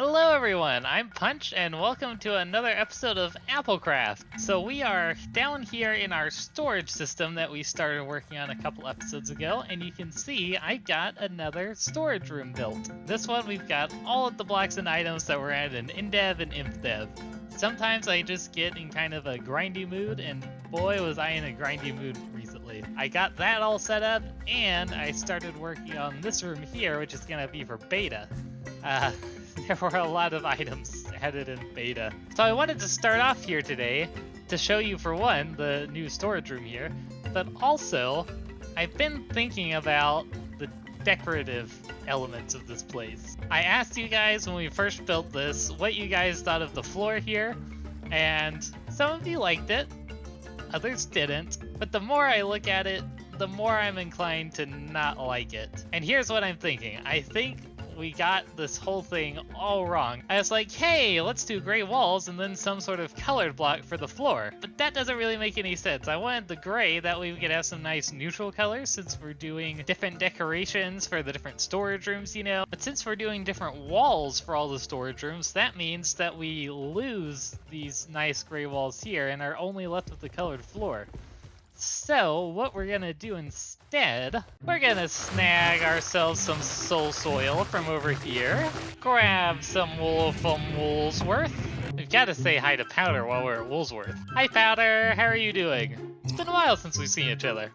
Hello everyone, I'm Punch and welcome to another episode of Applecraft. So we are down here in our storage system that we started working on a couple episodes ago, and you can see I got another storage room built. This one we've got all of the blocks and items that were added in InDev and ImpDev. Sometimes I just get in kind of a grindy mood, and boy was I in a grindy mood recently. I got that all set up, and I started working on this room here, which is gonna be for beta. There were a lot of items added in beta. So I wanted to start off here today to show you, for one, the new storage room here, but also I've been thinking about the decorative elements of this place. I asked you guys when we first built this what you guys thought of the floor here, and some of you liked it, others didn't, but the more I look at it, the more I'm inclined to not like it. And here's what I'm thinking. I think we got this whole thing all wrong. I was like, hey, let's do gray walls and then some sort of colored block for the floor. But that doesn't really make any sense. I wanted the gray, that way we could have some nice neutral colors since we're doing different decorations for the different storage rooms, you know. But since we're doing different walls for all the storage rooms, that means that we lose these nice gray walls here and are only left with the colored floor. So what we're gonna do instead, we're gonna snag ourselves some soul soil from over here, grab some wool from Woolsworth. We've got to say hi to Powder while we're at Woolsworth. Hi Powder, how are you doing? It's been a while since we've seen each other.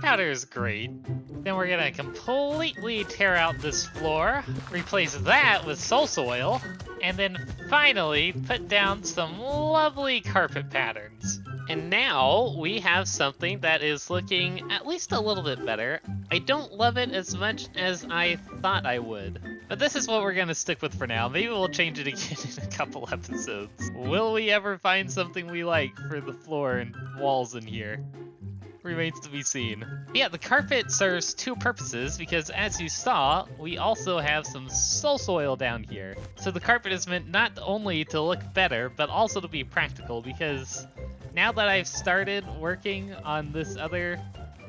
Powder is great. Then we're gonna completely tear out this floor, replace that with soul soil, and then finally put down some lovely carpet patterns. And now we have something that is looking at least a little bit better. I don't love it as much as I thought I would, but this is what we're gonna stick with for now. Maybe we'll change it again in a couple episodes. Will we ever find something we like for the floor and walls in here? Remains to be seen. Yeah, the carpet serves two purposes because, as you saw, we also have some soul soil down here. So the carpet is meant not only to look better, but also to be practical, because now that I've started working on this other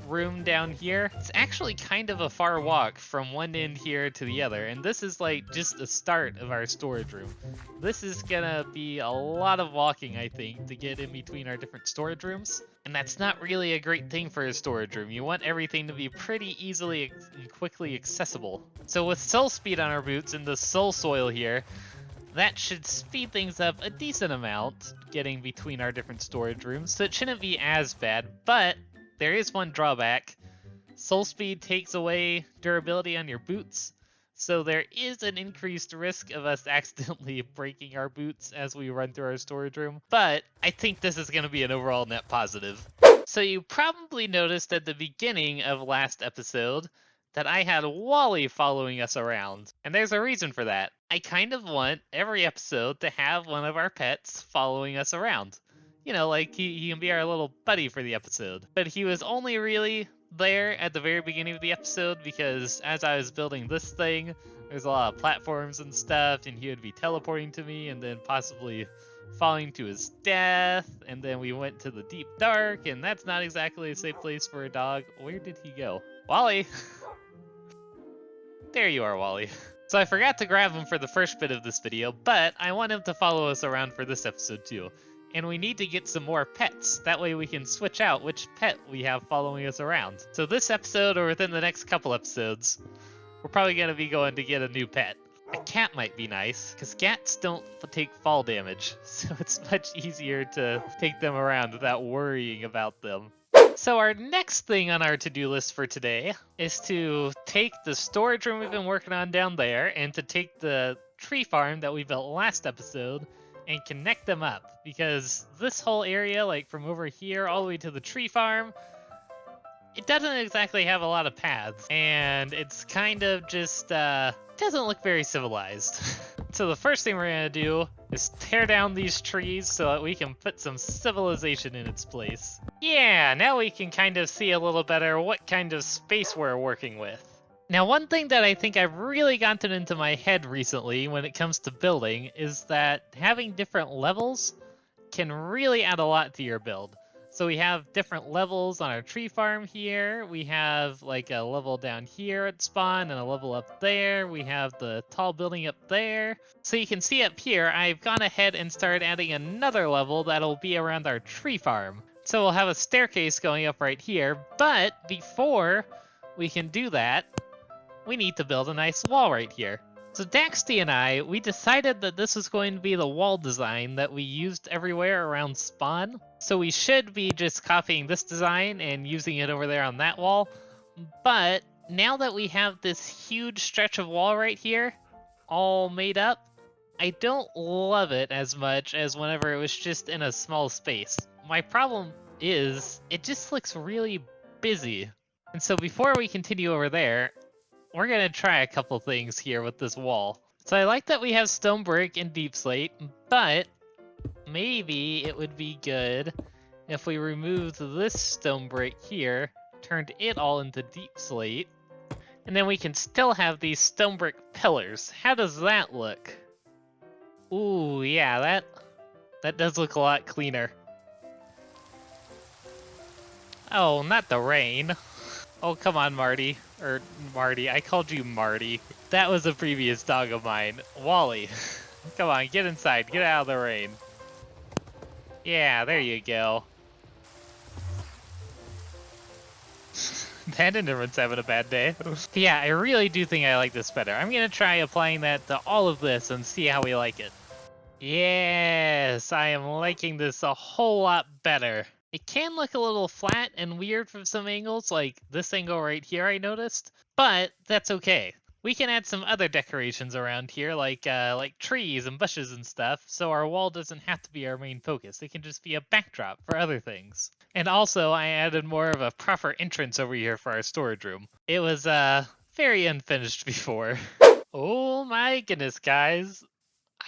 room down here, it's actually kind of a far walk from one end here to the other, and this is like just the start of our storage room. This is gonna be a lot of walking, I think, to get in between our different storage rooms, and that's not really a great thing for a storage room. You want everything to be pretty easily and quickly accessible. So with soul speed on our boots and the soul soil here, that should speed things up a decent amount, getting between our different storage rooms, so it shouldn't be as bad, but there is one drawback. Soul speed takes away durability on your boots, so there is an increased risk of us accidentally breaking our boots as we run through our storage room, but I think this is going to be an overall net positive. So you probably noticed at the beginning of last episode that I had Wally following us around, and there's a reason for that. I kind of want every episode to have one of our pets following us around. You know, like he can be our little buddy for the episode. But he was only really there at the very beginning of the episode because as I was building this thing, there's a lot of platforms and stuff, and he would be teleporting to me and then possibly falling to his death, and then we went to the deep dark, and that's not exactly a safe place for a dog. Where did he go? Wally! There you are, Wally. So I forgot to grab him for the first bit of this video, but I want him to follow us around for this episode too. And we need to get some more pets. That way we can switch out which pet we have following us around. So this episode, or within the next couple episodes, we're probably going to be going to get a new pet. A cat might be nice, because cats don't take fall damage, so it's much easier to take them around without worrying about them. So our next thing on our to-do list for today is to take the storage room we've been working on down there and to take the tree farm that we built last episode and connect them up, because this whole area, like from over here all the way to the tree farm, it doesn't exactly have a lot of paths, and it's kind of just doesn't look very civilized. So the first thing we're gonna do is tear down these trees so that we can put some civilization in its place. Yeah, now we can kind of see a little better what kind of space we're working with. Now, one thing that I think I've really gotten into my head recently when it comes to building is that having different levels can really add a lot to your build. So we have different levels on our tree farm here. We have like a level down here at spawn and a level up there. We have the tall building up there. So you can see up here, I've gone ahead and started adding another level that'll be around our tree farm. So we'll have a staircase going up right here, but before we can do that, we need to build a nice wall right here. So Daxty and I, we decided that this was going to be the wall design that we used everywhere around spawn. So we should be just copying this design and using it over there on that wall. But now that we have this huge stretch of wall right here, all made up, I don't love it as much as whenever it was just in a small space. My problem is, it just looks really busy. And so before we continue over there, we're gonna try a couple things here with this wall. So I like that we have stone brick and deep slate, but maybe it would be good if we removed this stone brick here, turned it all into deep slate, and then we can still have these stone brick pillars. How does that look? Ooh, yeah, that does look a lot cleaner. Oh, not the rain. Oh, come on, Marty. Or Marty. I called you Marty. That was a previous dog of mine. Wally. Come on, get inside. Get out of the rain. Yeah, there you go. That Enderman's having a bad day. Yeah, I really do think I like this better. I'm gonna try applying that to all of this and see how we like it. Yes, I am liking this a whole lot better. It can look a little flat and weird from some angles, like this angle right here I noticed, but that's okay. We can add some other decorations around here, like trees and bushes and stuff, so our wall doesn't have to be our main focus. It can just be a backdrop for other things. And also, I added more of a proper entrance over here for our storage room. It was very unfinished before. Oh my goodness, guys.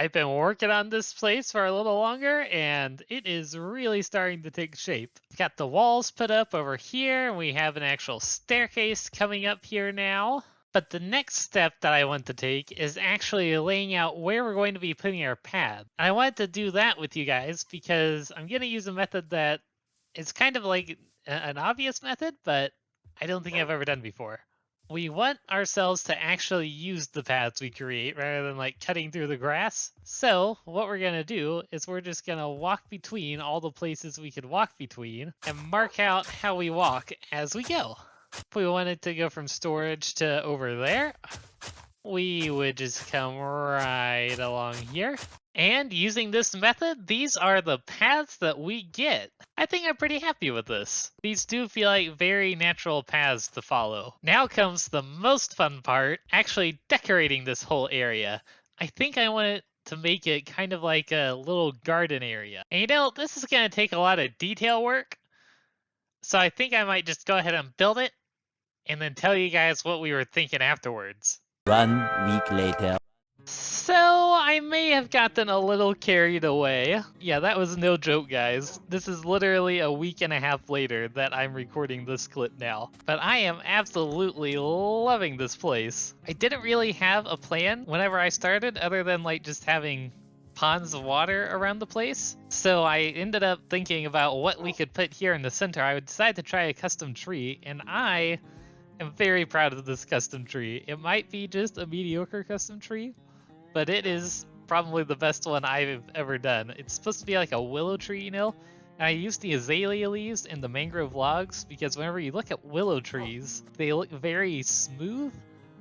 I've been working on this place for a little longer, and it is really starting to take shape. We've got the walls put up over here, and we have an actual staircase coming up here now. But the next step that I want to take is actually laying out where we're going to be putting our pad. And I wanted to do that with you guys because I'm going to use a method that is kind of like an obvious method, but I don't think I've ever done before. We want ourselves to actually use the paths we create rather than like cutting through the grass. So what we're gonna do is we're just gonna walk between all the places we could walk between and mark out how we walk as we go. If we wanted to go from storage to over there, we would just come right along here. And using this method, these are the paths that we get. I think I'm pretty happy with this. These do feel like very natural paths to follow. Now comes the most fun part, actually decorating this whole area. I think I want it to make it kind of like a little garden area. And you know, this is going to take a lot of detail work. So I think I might just go ahead and build it and then tell you guys what we were thinking afterwards. 1 week later. So, I may have gotten a little carried away. Yeah, that was no joke, guys. This is literally a week and a half later that I'm recording this clip now. But I am absolutely loving this place. I didn't really have a plan whenever I started, other than like just having ponds of water around the place. So I ended up thinking about what we could put here in the center. I decided to try a custom tree, and I am very proud of this custom tree. It might be just a mediocre custom tree, but it is probably the best one I've ever done. It's supposed to be like a willow tree, you know? And I used the azalea leaves and the mangrove logs because whenever you look at willow trees, they look very smooth.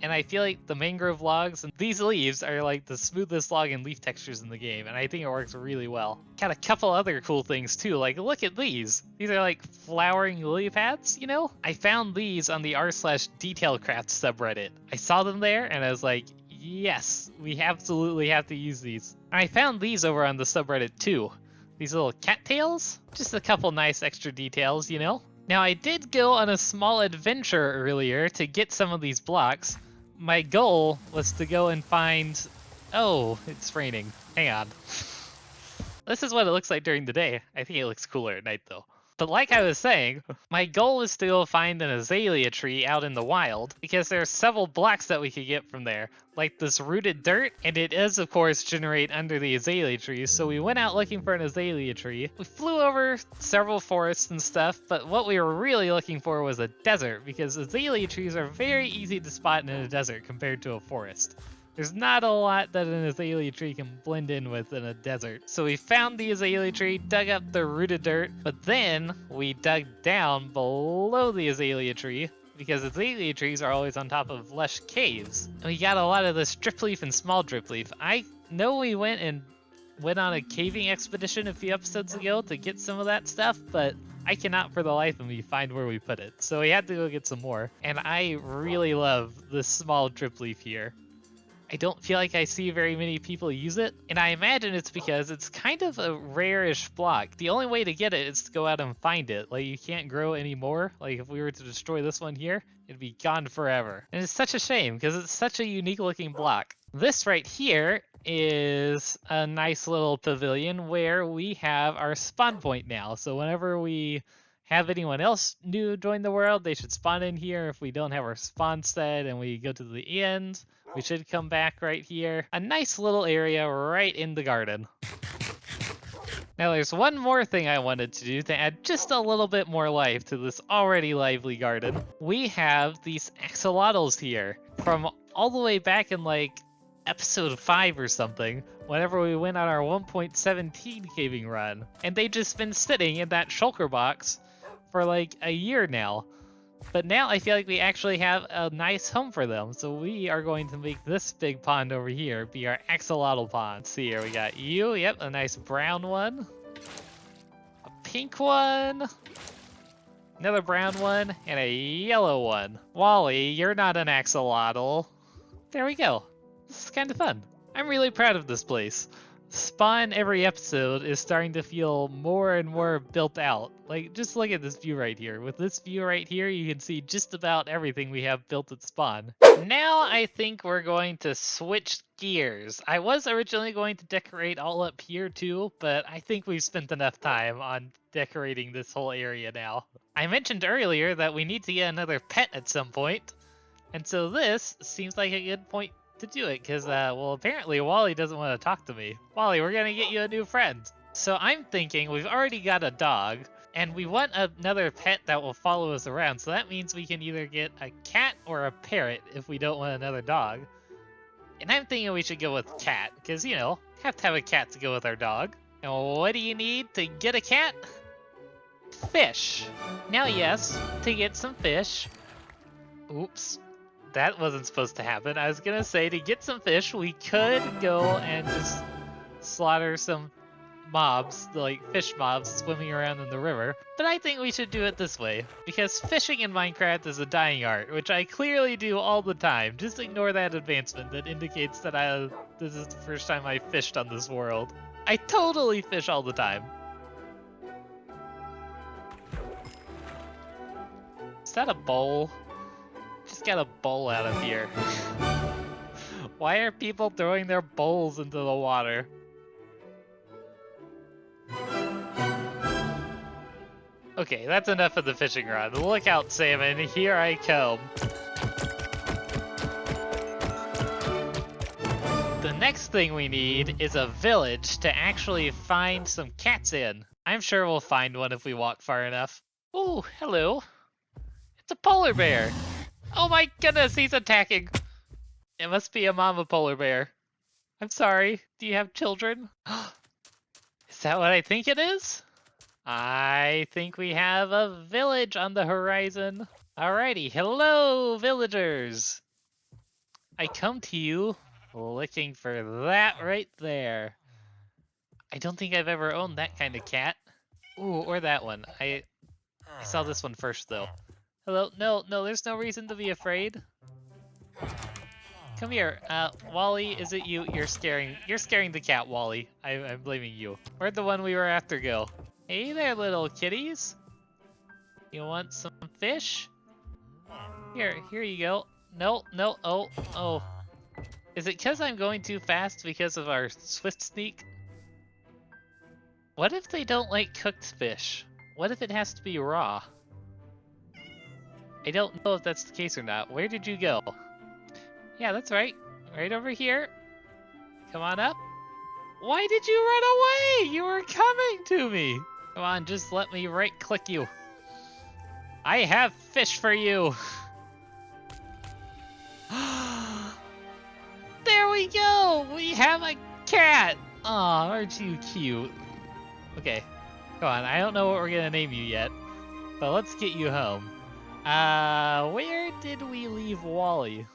And I feel like the mangrove logs and these leaves are like the smoothest log and leaf textures in the game, and I think it works really well. Got a couple other cool things too, like look at these. These are like flowering lily pads, you know? I found these on the r/detailcraft subreddit. I saw them there and I was like, yes, we absolutely have to use these. And I found these over on the subreddit too. These little cattails, just a couple nice extra details, you know? Now I did go on a small adventure earlier to get some of these blocks. My goal was to go and find... Oh, it's raining. Hang on. This is what it looks like during the day. I think it looks cooler at night though. But like I was saying, my goal is to go find an azalea tree out in the wild, because there are several blocks that we could get from there, like this rooted dirt, and it is of course generate under the azalea trees, so we went out looking for an azalea tree. We flew over several forests and stuff, but what we were really looking for was a desert, because azalea trees are very easy to spot in a desert compared to a forest. There's not a lot that an azalea tree can blend in with in a desert. So we found the azalea tree, dug up the rooted dirt, but then we dug down below the azalea tree because azalea trees are always on top of lush caves. And we got a lot of this drip leaf and small drip leaf. I know we went on a caving expedition a few episodes ago to get some of that stuff, but I cannot for the life of me find where we put it. So we had to go get some more. And I really love this small drip leaf here. I don't feel like I see very many people use it, and I imagine it's because it's kind of a rare-ish block. The only way to get it is to go out and find it. Like, you can't grow anymore. Like, if we were to destroy this one here, it'd be gone forever. And it's such a shame, because it's such a unique-looking block. This right here is a nice little pavilion where we have our spawn point now. So whenever we have anyone else new join the world, they should spawn in here. If we don't have our spawn set and we go to the end, we should come back right here. A nice little area right in the garden. Now there's one more thing I wanted to do to add just a little bit more life to this already lively garden. We have these axolotls here from all the way back in like episode 5 or something, whenever we went on our 1.17 caving run. And they've just been sitting in that shulker box for like a year now. But now I feel like we actually have a nice home for them. So we are going to make this big pond over here be our axolotl pond. Let's see here, we got you, yep, a nice brown one. A pink one. Another brown one, and a yellow one. Wally, you're not an axolotl. There we go. This is kind of fun. I'm really proud of this place. Spawn every episode is starting to feel more and more built out. Like, just look at this view right here. With this view right here, you can see just about everything we have built at spawn. Now I think we're going to switch gears. I was originally going to decorate all up here too, but I think we've spent enough time on decorating this whole area now. I mentioned earlier that we need to get another pet at some point, and so this seems like a good point to do it, because well, apparently Wally doesn't want to talk to me. Wally, we're gonna get you a new friend. So I'm thinking we've already got a dog, and we want another pet that will follow us around, so that means we can either get a cat or a parrot if we don't want another dog. And I'm thinking we should go with cat, because, you know, have to have a cat to go with our dog. And what do you need to get a cat? Fish. Now yes, to get some fish. Oops. That wasn't supposed to happen. I was gonna say, to get some fish, we could go and just slaughter some mobs, like fish mobs swimming around in the river. But I think we should do it this way, because fishing in Minecraft is a dying art, which I clearly do all the time. Just ignore that advancement that indicates that this is the first time I fished on this world. I totally fish all the time. Is that a bowl? Just got a bowl out of here. Why are people throwing their bowls into the water? Okay, that's enough of the fishing rod. Look out, salmon, here I come. The next thing we need is a village to actually find some cats in. I'm sure we'll find one if we walk far enough. Oh, hello. It's a polar bear. Oh my goodness, he's attacking. It must be a mama polar bear. I'm sorry, do you have children? Is that what I think it is? I think we have a village on the horizon. Alrighty, hello villagers. I come to you looking for that right there. I don't think I've ever owned that kind of cat. Ooh, or that one. I saw this one first though. Hello? No, there's no reason to be afraid. Come here. Wally, is it you? You're scaring the cat, Wally. I'm blaming you. Where'd the one we were after go? Hey there, little kitties. You want some fish? Here you go. No, oh. Is it because I'm going too fast because of our swift sneak? What if they don't like cooked fish? What if it has to be raw? I don't know if that's the case or not. Where did you go? Yeah, that's right. Right over here. Come on up. Why did you run away? You were coming to me. Come on, just let me right-click you. I have fish for you. There we go. We have a cat. Aw, aren't you cute? Okay, come on. I don't know what we're gonna name you yet, but let's get you home. Where did we leave Wally?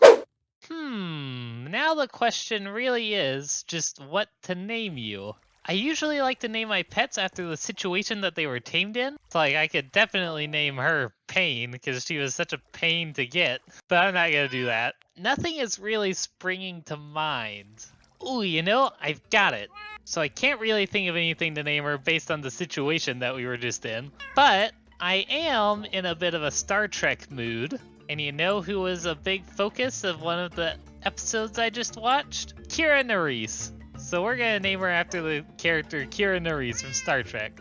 Now the question really is just what to name you. I usually like to name my pets after the situation that they were tamed in. So like I could definitely name her Pain because she was such a pain to get, but I'm not gonna do that. Nothing is really springing to mind. Ooh, you know, I've got it. So I can't really think of anything to name her based on the situation that we were just in, but I am in a bit of a Star Trek mood. And you know who was a big focus of one of the episodes I just watched? Kira Nerys. So we're gonna name her after the character Kira Nerys from Star Trek.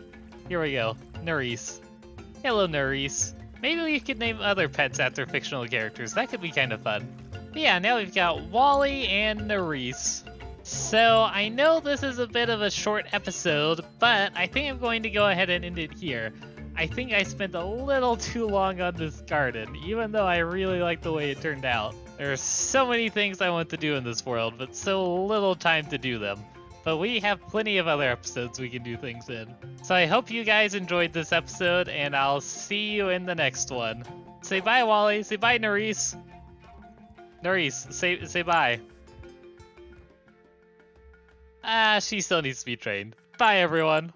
Here we go, Nerys. Hello, Nerys. Maybe we could name other pets after fictional characters. That could be kind of fun. But yeah, now we've got Wally and Nerys. So I know this is a bit of a short episode, but I think I'm going to go ahead and end it here. I think I spent a little too long on this garden, even though I really like the way it turned out. There are so many things I want to do in this world, but so little time to do them. But we have plenty of other episodes we can do things in. So I hope you guys enjoyed this episode, and I'll see you in the next one. Say bye, Wally. Say bye, Nerys. Nerys, say bye. She still needs to be trained. Bye, everyone.